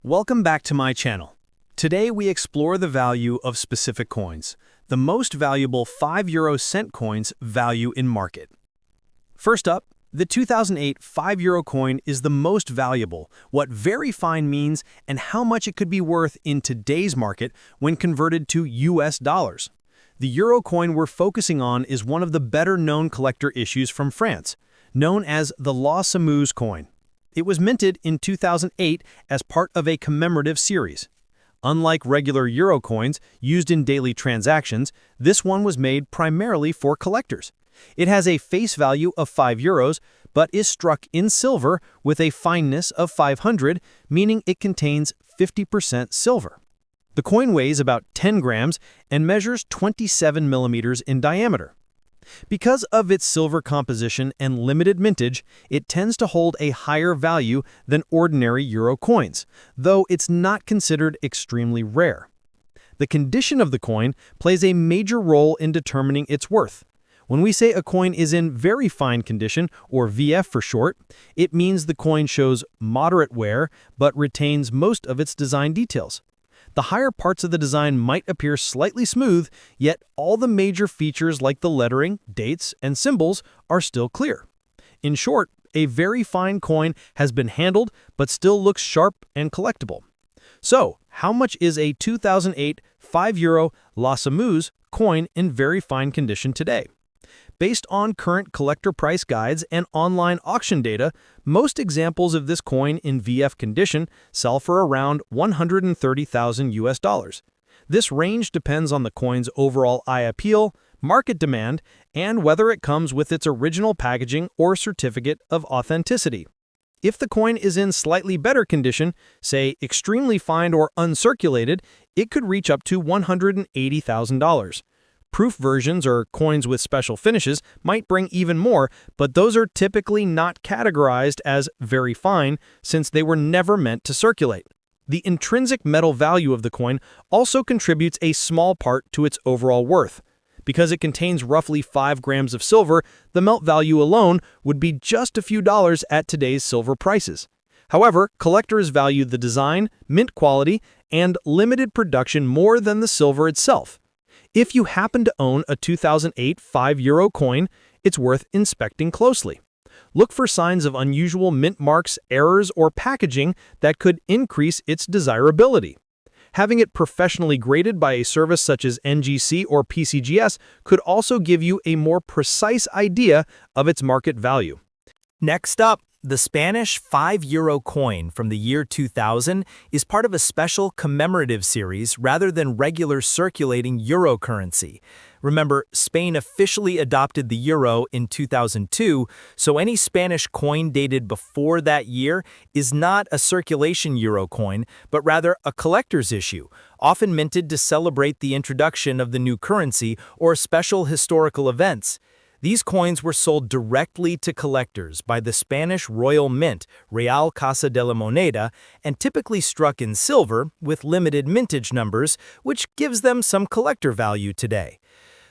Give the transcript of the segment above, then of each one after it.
Welcome back to my channel. Today we explore the value of specific coins, the most valuable 5 euro cent coins value in market. First up, the 2008 5 euro coin is the most valuable, what very fine means, and how much it could be worth in today's market when converted to US dollars. The euro coin we're focusing on is one of the better-known collector issues from France, known as the Los Samuse coin. It was minted in 2008 as part of a commemorative series. Unlike regular euro coins used in daily transactions, this one was made primarily for collectors. It has a face value of 5 euros, but is struck in silver with a fineness of 500, meaning it contains 50% silver. The coin weighs about 10 grams and measures 27 millimeters in diameter. Because of its silver composition and limited mintage, it tends to hold a higher value than ordinary euro coins, though it's not considered extremely rare. The condition of the coin plays a major role in determining its worth. When we say a coin is in very fine condition, or VF for short, it means the coin shows moderate wear but retains most of its design details. The higher parts of the design might appear slightly smooth, yet all the major features like the lettering, dates, and symbols are still clear. In short, a very fine coin has been handled but still looks sharp and collectible. So, how much is a 2008 5 euro Los Samuse coin in very fine condition today? Based on current collector price guides and online auction data, most examples of this coin in VF condition sell for around 130,000 US dollars. This range depends on the coin's overall eye appeal, market demand, and whether it comes with its original packaging or certificate of authenticity. If the coin is in slightly better condition, say extremely fine or uncirculated, it could reach up to $180,000. Proof versions or coins with special finishes might bring even more, but those are typically not categorized as very fine since they were never meant to circulate. The intrinsic metal value of the coin also contributes a small part to its overall worth. Because it contains roughly 5 grams of silver, the melt value alone would be just a few dollars at today's silver prices. However, collectors value the design, mint quality, and limited production more than the silver itself. If you happen to own a 2008 5 euro coin, it's worth inspecting closely. Look for signs of unusual mint marks, errors, or packaging that could increase its desirability. Having it professionally graded by a service such as NGC or PCGS could also give you a more precise idea of its market value. Next up, the Spanish 5 euro coin from the year 2000 is part of a special commemorative series rather than regular circulating euro currency. Remember, Spain officially adopted the euro in 2002, so any Spanish coin dated before that year is not a circulation euro coin, but rather a collector's issue, often minted to celebrate the introduction of the new currency or special historical events. These coins were sold directly to collectors by the Spanish Royal Mint, Real Casa de la Moneda, and typically struck in silver with limited mintage numbers, which gives them some collector value today.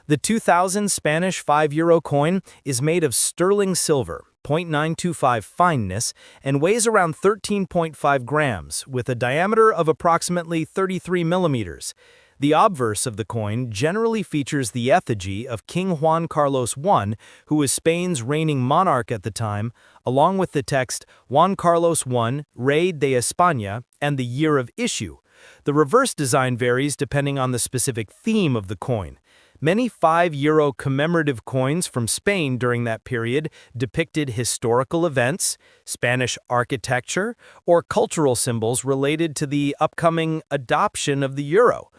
The 2000 Spanish 5 euro coin is made of sterling silver, 0.925 fineness, and weighs around 13.5 grams, with a diameter of approximately 33 millimeters. The obverse of the coin generally features the effigy of King Juan Carlos I, who was Spain's reigning monarch at the time, along with the text Juan Carlos I, Rey de España, and the year of issue. The reverse design varies depending on the specific theme of the coin. Many 5 euro commemorative coins from Spain during that period depicted historical events, Spanish architecture, or cultural symbols related to the upcoming adoption of the euro.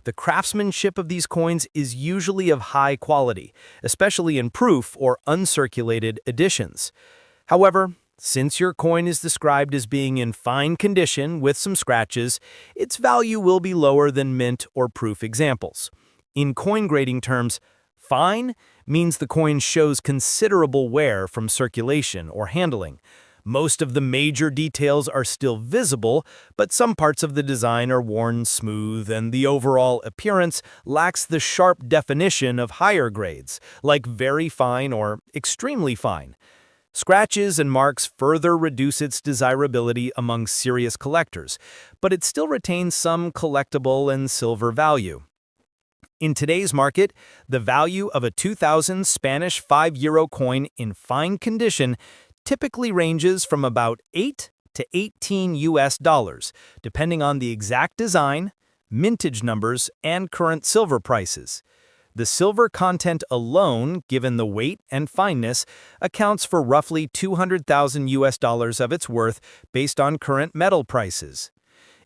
The craftsmanship of these coins is usually of high quality, especially in proof or uncirculated editions. However, since your coin is described as being in fine condition with some scratches, its value will be lower than mint or proof examples. In coin grading terms, fine means the coin shows considerable wear from circulation or handling. Most of the major details are still visible, but some parts of the design are worn smooth and the overall appearance lacks the sharp definition of higher grades, like very fine or extremely fine. Scratches and marks further reduce its desirability among serious collectors, but it still retains some collectible and silver value. In today's market, the value of a 2000 Spanish 5 euro coin in fine condition typically ranges from about 8 to 18 US dollars, depending on the exact design, mintage numbers, and current silver prices. The silver content alone, given the weight and fineness, accounts for roughly 200,000 US dollars of its worth based on current metal prices.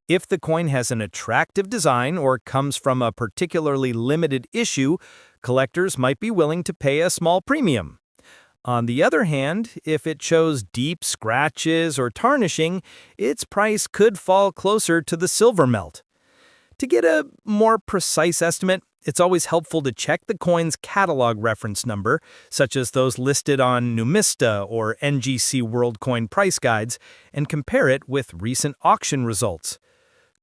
If the coin has an attractive design or comes from a particularly limited issue, collectors might be willing to pay a small premium. On the other hand, if it shows deep scratches or tarnishing, its price could fall closer to the silver melt. To get a more precise estimate, it's always helpful to check the coin's catalog reference number, such as those listed on Numista or NGC World Coin price guides, and compare it with recent auction results.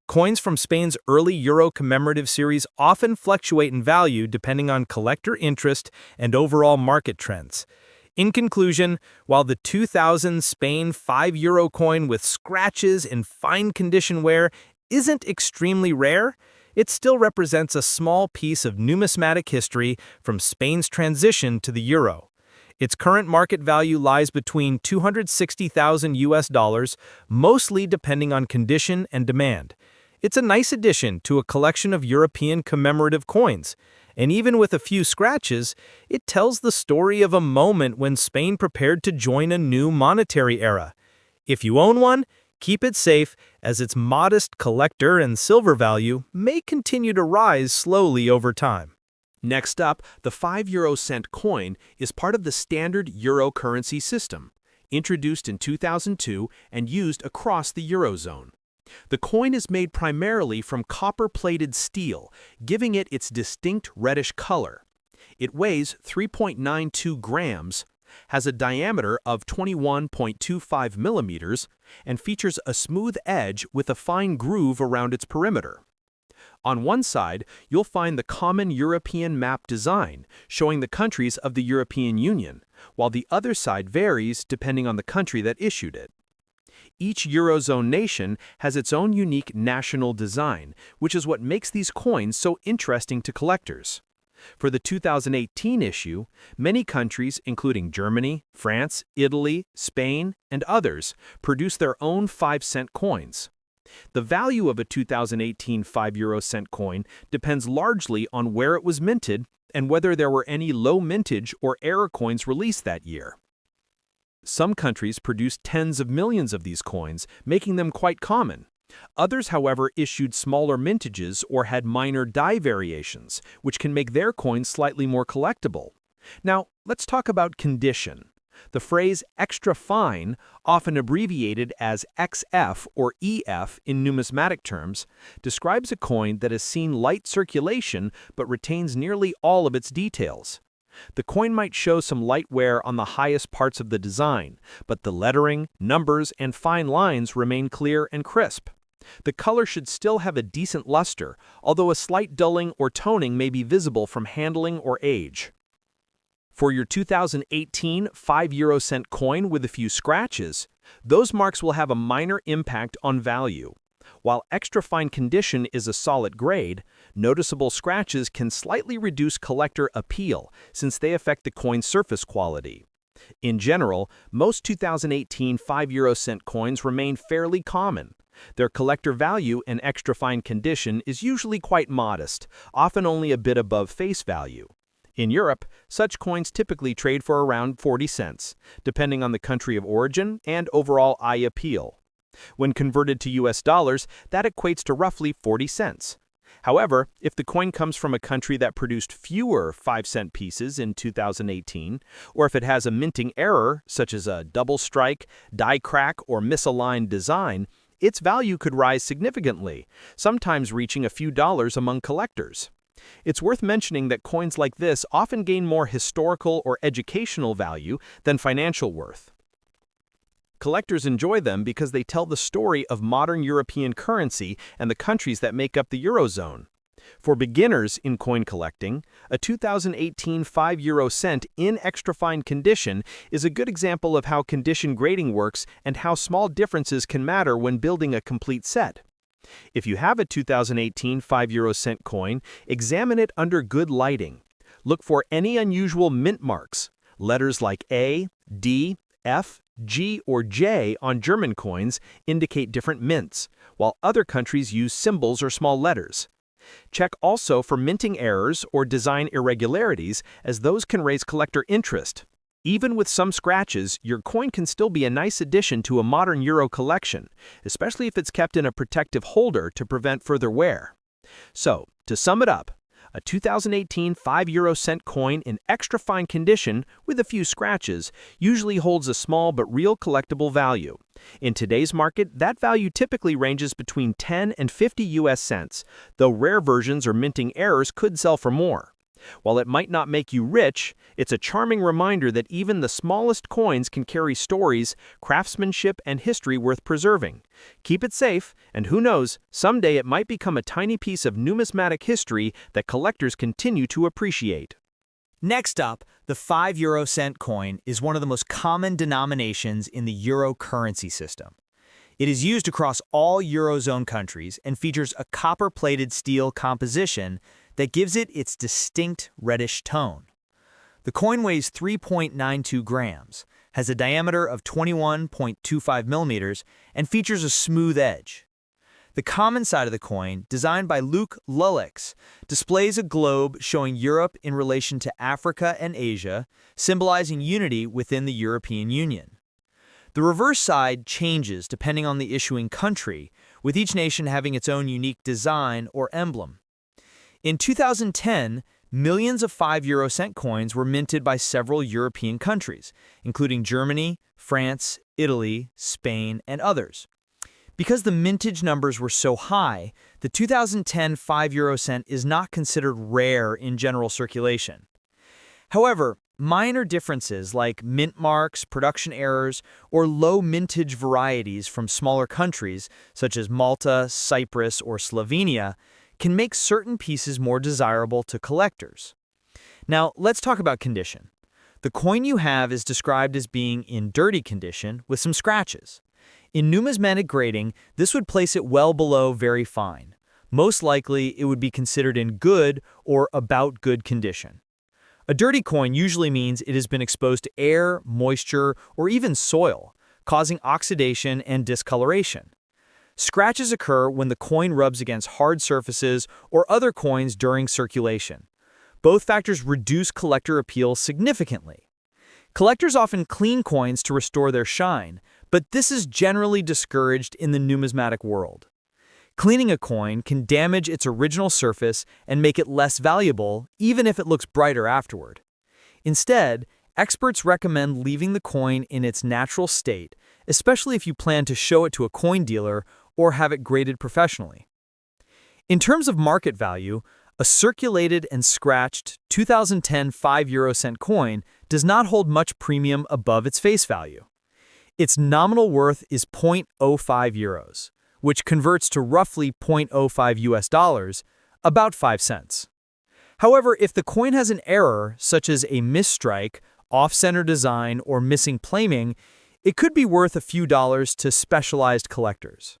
Coins from Spain's early Euro commemorative series often fluctuate in value depending on collector interest and overall market trends. In conclusion, while the 2000 Spain 5 euro coin with scratches and fine condition wear isn't extremely rare, it still represents a small piece of numismatic history from Spain's transition to the euro. Its current market value lies between 260,000 US dollars, mostly depending on condition and demand. It's a nice addition to a collection of European commemorative coins, and even with a few scratches, it tells the story of a moment when Spain prepared to join a new monetary era. If you own one, keep it safe, as its modest collector and silver value may continue to rise slowly over time. Next up, the 5 euro cent coin is part of the standard euro currency system, introduced in 2002 and used across the Eurozone. The coin is made primarily from copper-plated steel, giving it its distinct reddish color. It weighs 3.92 grams, has a diameter of 21.25 millimeters, and features a smooth edge with a fine groove around its perimeter. On one side, you'll find the common European map design, showing the countries of the European Union, while the other side varies depending on the country that issued it. Each Eurozone nation has its own unique national design, which is what makes these coins so interesting to collectors. For the 2018 issue, many countries, including Germany, France, Italy, Spain, and others, produce their own 5-cent coins. The value of a 2018 5 euro cent coin depends largely on where it was minted and whether there were any low mintage or error coins released that year. Some countries produce tens of millions of these coins, making them quite common. Others, however, issued smaller mintages or had minor die variations, which can make their coins slightly more collectible. Now, let's talk about condition. The phrase extra fine, often abbreviated as XF or EF in numismatic terms, describes a coin that has seen light circulation but retains nearly all of its details. The coin might show some light wear on the highest parts of the design, but the lettering, numbers, and fine lines remain clear and crisp. The color should still have a decent luster, although a slight dulling or toning may be visible from handling or age. For your 2018 5 euro cent coin with a few scratches, those marks will have a minor impact on value. While extra fine condition is a solid grade, noticeable scratches can slightly reduce collector appeal since they affect the coin's surface quality. In general, most 2018 5 euro cent coins remain fairly common. Their collector value in extra fine condition is usually quite modest, often only a bit above face value. In Europe, such coins typically trade for around 40 cents, depending on the country of origin and overall eye appeal. When converted to US dollars, that equates to roughly 40 cents. However, if the coin comes from a country that produced fewer 5-cent pieces in 2018, or if it has a minting error, such as a double strike, die crack, or misaligned design, its value could rise significantly, sometimes reaching a few dollars among collectors. It's worth mentioning that coins like this often gain more historical or educational value than financial worth. Collectors enjoy them because they tell the story of modern European currency and the countries that make up the Eurozone. For beginners in coin collecting, a 2018 5 euro cent in extra fine condition is a good example of how condition grading works and how small differences can matter when building a complete set. If you have a 2018 5 euro cent coin, examine it under good lighting. Look for any unusual mint marks. Letters like A, D, F, G, or J on German coins indicate different mints, while other countries use symbols or small letters. Check also for minting errors or design irregularities, as those can raise collector interest. Even with some scratches, your coin can still be a nice addition to a modern euro collection, especially if it's kept in a protective holder to prevent further wear. So, to sum it up, a 2018 5 euro cent coin in extra fine condition with a few scratches usually holds a small but real collectible value. In today's market, that value typically ranges between 10 and 50 US cents, though rare versions or minting errors could sell for more. While it might not make you rich, it's a charming reminder that even the smallest coins can carry stories, craftsmanship, and history worth preserving. Keep it safe, and who knows, someday it might become a tiny piece of numismatic history that collectors continue to appreciate. Next up, the 5 euro cent coin is one of the most common denominations in the euro currency system. It is used across all Eurozone countries and features a copper-plated steel composition that gives it its distinct reddish tone. The coin weighs 3.92 grams, has a diameter of 21.25 millimeters, and features a smooth edge. The common side of the coin, designed by Luc Lulix, displays a globe showing Europe in relation to Africa and Asia, symbolizing unity within the European Union. The reverse side changes depending on the issuing country, with each nation having its own unique design or emblem. In 2010, millions of 5 euro cent coins were minted by several European countries, including Germany, France, Italy, Spain, and others. Because the mintage numbers were so high, the 2010 5 euro cent is not considered rare in general circulation. However, minor differences like mint marks, production errors, or low mintage varieties from smaller countries such as Malta, Cyprus, or Slovenia can make certain pieces more desirable to collectors. Now, let's talk about condition. The coin you have is described as being in dirty condition with some scratches. In numismatic grading, this would place it well below very fine. Most likely, it would be considered in good or about good condition. A dirty coin usually means it has been exposed to air, moisture, or even soil, causing oxidation and discoloration. Scratches occur when the coin rubs against hard surfaces or other coins during circulation. Both factors reduce collector appeal significantly. Collectors often clean coins to restore their shine, but this is generally discouraged in the numismatic world. Cleaning a coin can damage its original surface and make it less valuable, even if it looks brighter afterward. Instead, experts recommend leaving the coin in its natural state, especially if you plan to show it to a coin dealer or have it graded professionally. In terms of market value, a circulated and scratched 2010 5 euro cent coin does not hold much premium above its face value. Its nominal worth is 0.05 euros, which converts to roughly 0.05 US dollars, about 5 cents. However, if the coin has an error, such as a misstrike, off-center design, or missing planing, it could be worth a few dollars to specialized collectors.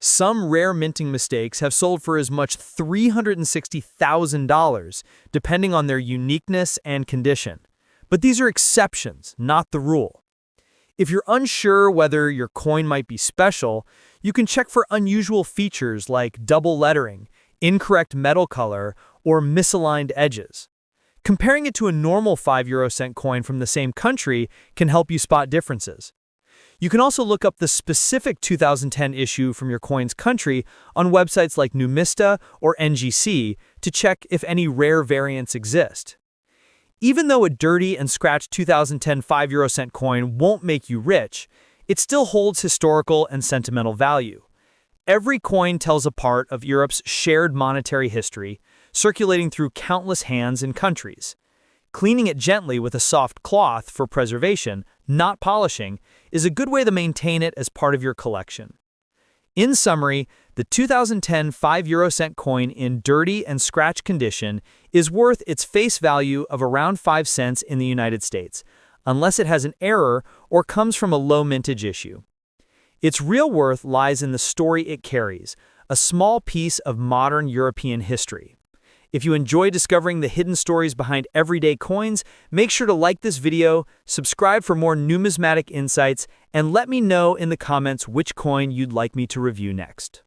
Some rare minting mistakes have sold for as much $360,000, depending on their uniqueness and condition. But these are exceptions, not the rule. If you're unsure whether your coin might be special, you can check for unusual features like double lettering, incorrect metal color, or misaligned edges. Comparing it to a normal 5 euro cent coin from the same country can help you spot differences. You can also look up the specific 2010 issue from your coin's country on websites like Numista or NGC to check if any rare variants exist. Even though a dirty and scratched 2010 5 euro cent coin won't make you rich, it still holds historical and sentimental value. Every coin tells a part of Europe's shared monetary history, circulating through countless hands and countries. Cleaning it gently with a soft cloth for preservation, not polishing, is a good way to maintain it as part of your collection. In summary, the The 2010 5 € coin in dirty and scratch condition is worth its face value of around 5 cents in the United States, unless it has an error or comes from a low mintage issue. Its real worth lies in the story it carries, a small piece of modern European history. If you enjoy discovering the hidden stories behind everyday coins, make sure to like this video, subscribe for more numismatic insights, and let me know in the comments which coin you'd like me to review next.